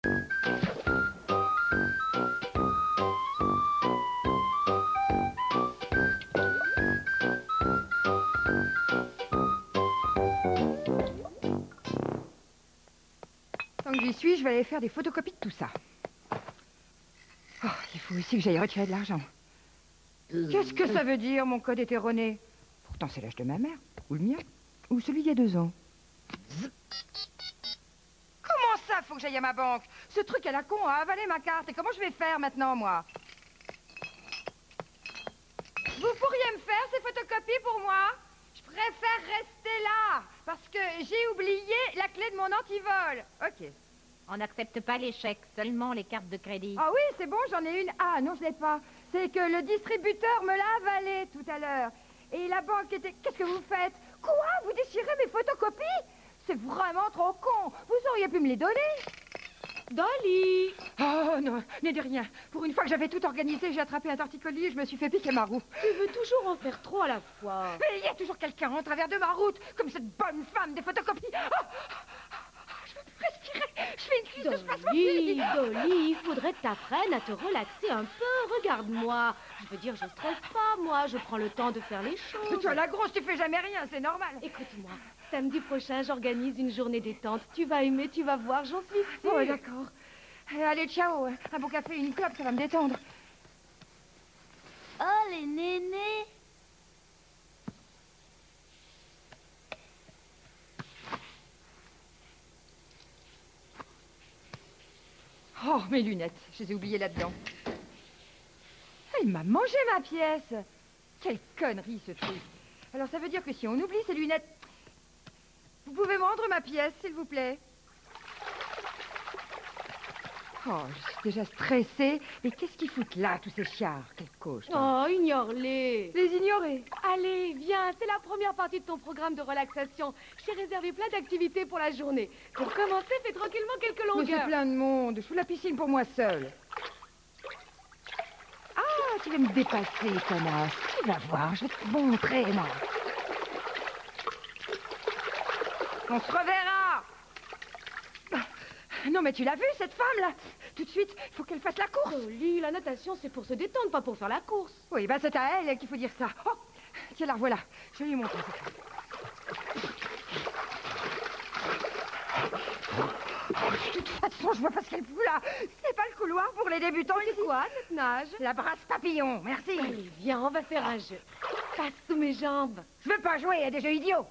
Tant que j'y suis, je vais aller faire des photocopies de tout ça. Oh, il faut aussi que j'aille retirer de l'argent. Qu'est-ce que ça veut dire, mon code est erroné? Pourtant, c'est l'âge de ma mère, ou le mien, ou celui d'il y a 2 ans. Comment ça, faut que j'aille à ma banque? Ce truc à la con a avalé ma carte, et comment je vais faire maintenant, moi? Vous pourriez me faire ces photocopies pour moi? Je préfère rester là, parce que j'ai oublié la clé de mon antivol. Ok. On n'accepte pas les chèques, seulement les cartes de crédit. Ah oui, c'est bon, j'en ai une. Ah non, je l'ai pas. C'est que le distributeur me l'a avalé tout à l'heure. Et la banque était... Qu'est-ce que vous faites? Quoi? Vous déchirez mes photocopies? C'est vraiment trop con. Vous auriez pu me les donner. Dolly! Oh non, ne dis rien. Pour une fois que j'avais tout organisé, j'ai attrapé un torticolis et je me suis fait piquer ma roue. Tu veux toujours en faire trop à la fois. Mais il y a toujours quelqu'un en travers de ma route, comme cette bonne femme des photocopies. Oh, je peux plus respirer. Je fais une crise de spasmophilie. Dolly, il faudrait que t'apprennes à te relaxer un peu. Regarde-moi. Je veux dire, je stresse pas, moi. Je prends le temps de faire les choses. Mais toi, la grosse, tu fais jamais rien, c'est normal. Écoute-moi, samedi prochain, j'organise une journée détente. Tu vas aimer, tu vas voir, j'en suis sûre. Oh, d'accord. Allez, ciao. Un bon café et une clope, ça va me détendre. Oh, les nénés! Oh, mes lunettes, je les ai oubliées là-dedans. Il m'a mangé ma pièce. Quelle connerie, ce truc. Alors, ça veut dire que si on oublie ces lunettes... Vous pouvez me rendre ma pièce, s'il vous plaît? Oh, je suis déjà stressée. Mais qu'est-ce qu'ils foutent là, tous ces chiards? Quelle coche. Oh, ignore-les. Les ignorer. Allez, viens, c'est la première partie de ton programme de relaxation. J'ai réservé plein d'activités pour la journée. Pour commencer, fais tranquillement quelques Mais c'est longueurs. plein de monde. Je fous la piscine pour moi seule. Ah, tu vas me dépasser, connasse. Tu vas voir, je vais te montrer, moi. On se reverra. Non, mais tu l'as vue, cette femme-là? Tout de suite, il faut qu'elle fasse la course. Dolly, la natation, c'est pour se détendre, pas pour faire la course. Oui, ben c'est à elle qu'il faut dire ça. Oh, tiens, la voilà. Je vais lui montrer. De toute façon, je vois pas ce qu'elle fout là. C'est pas le couloir pour les débutants ici. C'est quoi, cette nage? La brasse papillon, merci. Allez, viens, on va faire un jeu. Passe sous mes jambes. Je veux pas jouer à des jeux idiots.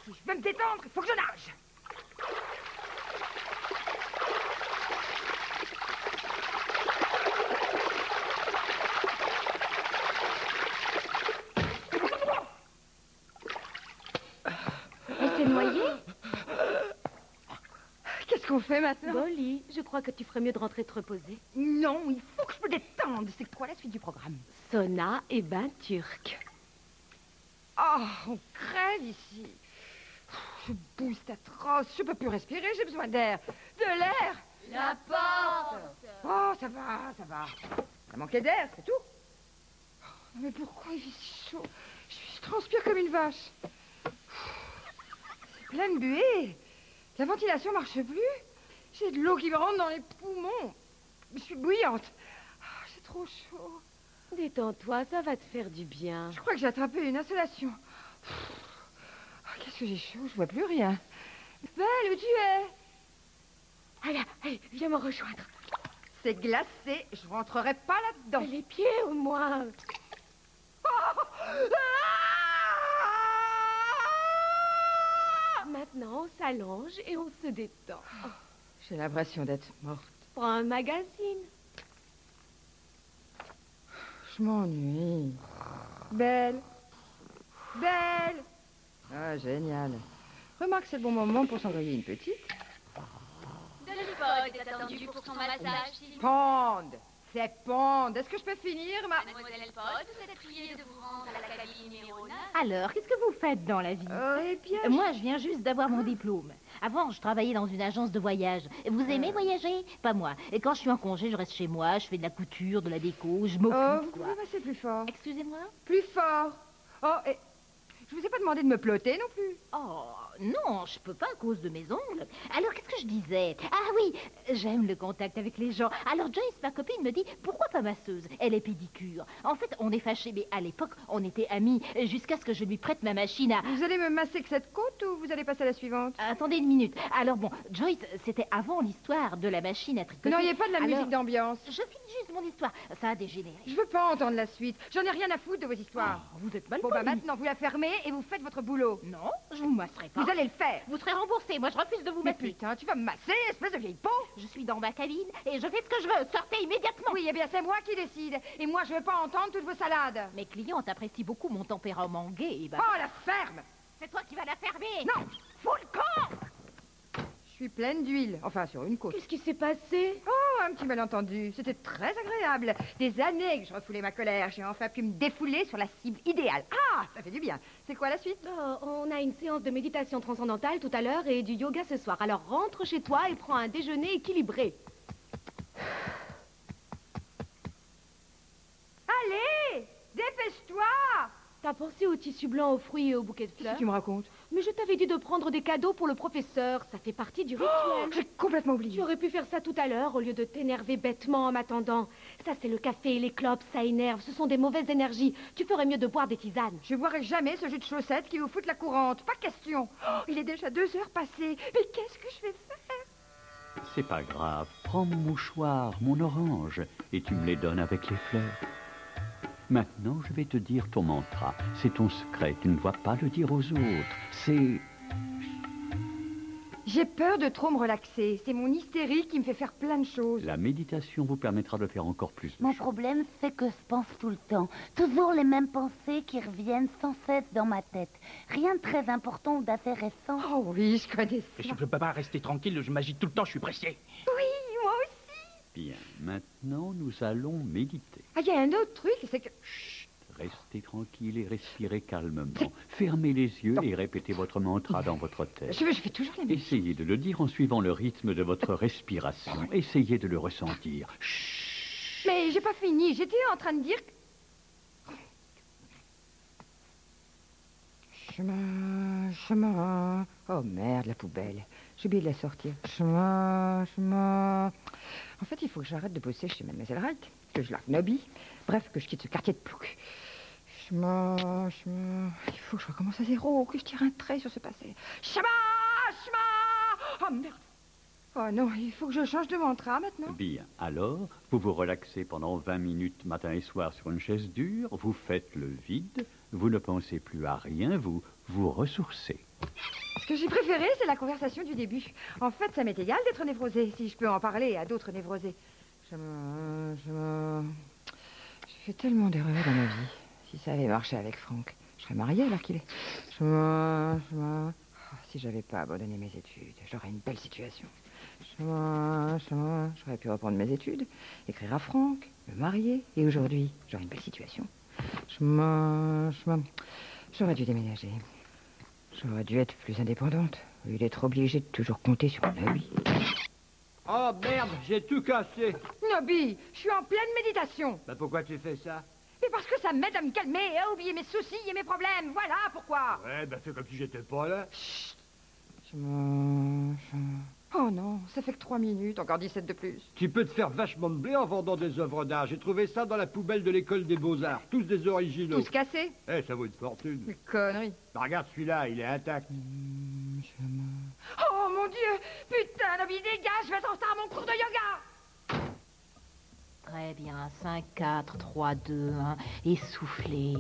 Si je veux me détendre, il faut que je nage. Elle s'est noyée? Qu'est-ce qu'on fait maintenant? Dolly, je crois que tu ferais mieux de rentrer te reposer. Non, il faut que je me détende. C'est quoi la suite du programme? Sauna et bain turc. Oh, on crève ici. Je bouge, c'est atroce. Je peux plus respirer, j'ai besoin d'air. De l'air. La porte! Oh, ça va, ça va. Ça manquait d'air, c'est tout. Oh, mais pourquoi il fait si chaud? Je transpire comme une vache. C'est plein de buée. La ventilation marche plus. J'ai de l'eau qui me rentre dans les poumons. Je suis bouillante. Ah, c'est trop chaud. Détends-toi, ça va te faire du bien. Je crois que j'ai attrapé une insolation. Ah, qu'est-ce que j'ai chaud, je vois plus rien. Belle, où tu es? Allez, viens me rejoindre. C'est glacé, je rentrerai pas là-dedans. Les pieds au moins. Maintenant, on s'allonge et on se détend. J'ai l'impression d'être morte. Prends un magazine. Je m'ennuie. Belle. Belle. Ah, génial. Remarque, c'est le bon moment pour s'envoyer une petite. Delphod est attendue pour son massage, s'il vous plaît. Pond. C'est Pond. Est-ce que je peux finir, ma... Mademoiselle Pod, vous êtes priée de vous rendre à la cabine numéro 9. Alors, qu'est-ce que vous faites dans la vie? Eh bien... Moi, je viens juste d'avoir mon diplôme. Avant, je travaillais dans une agence de voyage. Vous aimez voyager? Pas moi. Et quand je suis en congé, je reste chez moi, je fais de la couture, de la déco, je Oh, m'occupe, vous quoi. pouvez passer plus fort. Excusez-moi? Plus fort. Oh, et Je vous ai pas demandé de me ploter non plus. Oh, non, je peux pas à cause de mes ongles. Alors, qu'est-ce que je disais? Ah oui, j'aime le contact avec les gens. Alors, Joyce, ma copine, me dit, pourquoi pas masseuse? Elle est pédicure. En fait, on est fâchés, mais à l'époque, on était amis, jusqu'à ce que je lui prête ma machine à... Vous allez me masser que cette côte ou vous allez passer à la suivante? Attendez une minute. Alors bon, Joyce, c'était avant l'histoire de la machine à tricoter. Vous n'auriez pas de la Alors, musique d'ambiance? Je finis juste mon histoire. Ça a dégénéré. Je veux pas entendre la suite. J'en ai rien à foutre de vos histoires. Oh, vous êtes mal Bon, bah poli. maintenant, vous la fermez et vous faites votre boulot. Non, je vous masserai pas. Vous allez le faire. Vous serez remboursé. Moi, je refuse de vous Mais masser. putain, tu vas me masser, espèce de vieille peau. Je suis dans ma cabine et je fais ce que je veux. Sortez immédiatement. Oui, eh bien, c'est moi qui décide. Et moi, je veux pas entendre toutes vos salades. Mes clientes apprécient beaucoup mon tempérament gay. Bah, Oh, la ferme. c'est toi qui vas la fermer. Non, fous le camp. Je suis pleine d'huile. Enfin, sur une côte. Qu'est-ce qui s'est passé? Oh, un petit malentendu. C'était très agréable. Des années que je refoulais ma colère. J'ai enfin pu me défouler sur la cible idéale. Ah, ça fait du bien. C'est quoi la suite? Oh, on a une séance de méditation transcendantale tout à l'heure et du yoga ce soir. Alors rentre chez toi et prends un déjeuner équilibré. Allez, dépêche-toi. T'as pensé au tissu blanc, aux fruits et aux bouquets de Qu'est-ce fleurs? que tu me racontes? Mais je t'avais dit de prendre des cadeaux pour le professeur. Ça fait partie du rituel. J'ai complètement Tu oublié. aurais pu faire ça tout à l'heure au lieu de t'énerver bêtement en m'attendant. Ça, c'est le café et les clopes, ça énerve. Ce sont des mauvaises énergies. Tu ferais mieux de boire des tisanes. Je boirai jamais ce jus de chaussettes qui vous fout la courante. Pas question. Oh, il est déjà 2 heures passées. Mais qu'est-ce que je vais faire? C'est pas grave. Prends mon mouchoir, mon orange, et tu me les donnes avec les fleurs. Maintenant, je vais te dire ton mantra. C'est ton secret. Tu ne dois pas le dire aux autres. C'est... J'ai peur de trop me relaxer. C'est mon hystérie qui me fait faire plein de choses. La méditation vous permettra de faire encore plus de Mon choses. problème, c'est que je pense tout le temps. Toujours les mêmes pensées qui reviennent sans cesse dans ma tête. Rien de très important ou d'intéressant. Oh oui, je connais Mais ça. je peux pas rester tranquille, je m'agite tout le temps, je suis pressé. Oui, moi aussi. Bien. Maintenant, nous allons méditer. Ah, il y a un autre truc, c'est que... Chut, restez tranquille et respirez calmement. Fermez les yeux et répétez votre mantra dans votre tête. Je fais toujours la même. Essayez de le dire en suivant le rythme de votre respiration. Essayez de le ressentir. Chut. Mais j'ai pas fini. J'étais en train de dire... Chemin. Oh merde, la poubelle. J'ai oublié de la sortir. Chemin. En fait, il faut que j'arrête de bosser chez Mademoiselle Wright, que je la nobie. Bref, que je quitte ce quartier de plouc. Chemin. Il faut que je recommence à zéro, que je tire un trait sur ce passé. Chemin. Oh merde. Oh non, il faut que je change de mantra maintenant. Bien. Alors, vous vous relaxez pendant 20 minutes matin et soir sur une chaise dure. Vous faites le vide. Vous ne pensez plus à rien. Vous vous ressourcez. Ce que j'ai préféré, c'est la conversation du début. En fait, ça m'est égal d'être névrosée, si je peux en parler à d'autres névrosés. J'ai fait tellement d'erreurs dans ma vie. Si ça avait marché avec Franck, je serais mariée alors qu'il est. Oh, si j'avais pas abandonné mes études, j'aurais une belle situation. J'aurais pu reprendre mes études, écrire à Franck, me marier, et aujourd'hui, j'aurais une belle situation. J'aurais dû déménager. J'aurais dû être plus indépendante, au lieu d'être obligée de toujours compter sur Nobby. Oh merde, j'ai tout cassé. Nobby, je suis en pleine méditation. Bah pourquoi tu fais ça? Mais parce que ça m'aide à me calmer et à oublier mes soucis et mes problèmes. Voilà pourquoi. Ouais, bah fais comme si j'étais pas là. Oh non, ça fait que 3 minutes, encore 17 de plus. Tu peux te faire vachement de blé en vendant des œuvres d'art. J'ai trouvé ça dans la poubelle de l'école des beaux-arts. Tous des originaux. Tous cassés. Eh, ça vaut une fortune. Des conneries. Bah regarde celui-là, il est intact. Oh mon Dieu. Putain, Nobby, dégage, je vais être en retard à mon cours de yoga. Très bien, 5, 4, 3, 2, 1, essoufflez.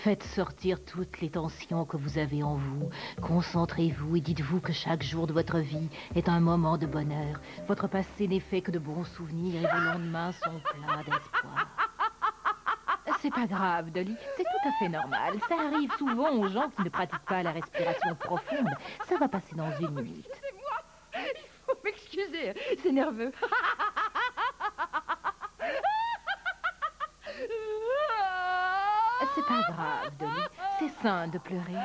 Faites sortir toutes les tensions que vous avez en vous. Concentrez-vous et dites-vous que chaque jour de votre vie est un moment de bonheur. Votre passé n'est fait que de bons souvenirs et vos lendemains sont pleins d'espoir. C'est pas grave, Dolly, c'est tout à fait normal. Ça arrive souvent aux gens qui ne pratiquent pas la respiration profonde. Ça va passer dans 1 minute. C'est moi. Il faut m'excuser, c'est nerveux. C'est pas grave, Dolly. C'est sain de pleurer.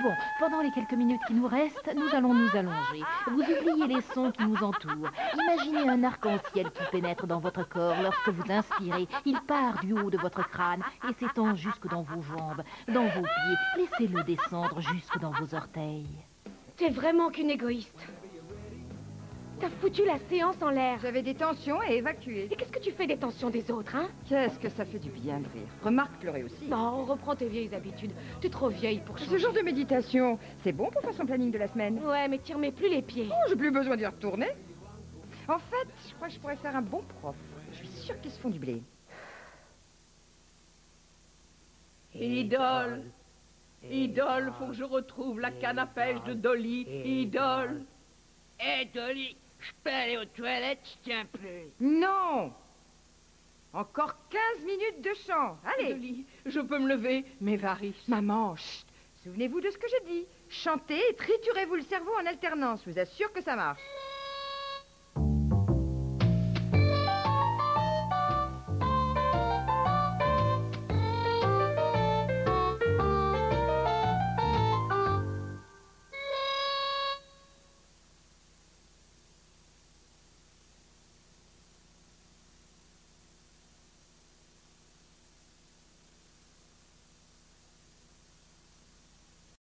Bon, pendant les quelques minutes qui nous restent, nous allons nous allonger. Vous oubliez les sons qui nous entourent. Imaginez un arc-en-ciel qui pénètre dans votre corps. Lorsque vous inspirez, il part du haut de votre crâne et s'étend jusque dans vos jambes, dans vos pieds. Laissez-le descendre jusque dans vos orteils. T'es vraiment qu'une égoïste. T'as foutu la séance en l'air. J'avais des tensions à évacuer. Et qu'est-ce que tu fais des tensions des autres, hein? Qu'est-ce que ça fait du bien de rire. Remarque pleurer aussi. Non, reprends tes vieilles habitudes. T'es trop vieille pour changer. Ce genre de méditation, c'est bon pour faire son planning de la semaine. Ouais, mais t'y remets plus les pieds. Oh, j'ai plus besoin d'y retourner. En fait, je crois que je pourrais faire un bon prof. Je suis sûre qu'ils se font du blé. Idole. Idole, faut que je retrouve la canne à pêche de Dolly. Idole. Hé, Dolly, je peux aller aux toilettes, je tiens plus. Non! Encore 15 minutes de chant. Allez! Dolly, je peux me lever, mes varices. Maman, chut! Souvenez-vous de ce que j'ai dit. Chantez et triturez-vous le cerveau en alternance. Je vous assure que ça marche.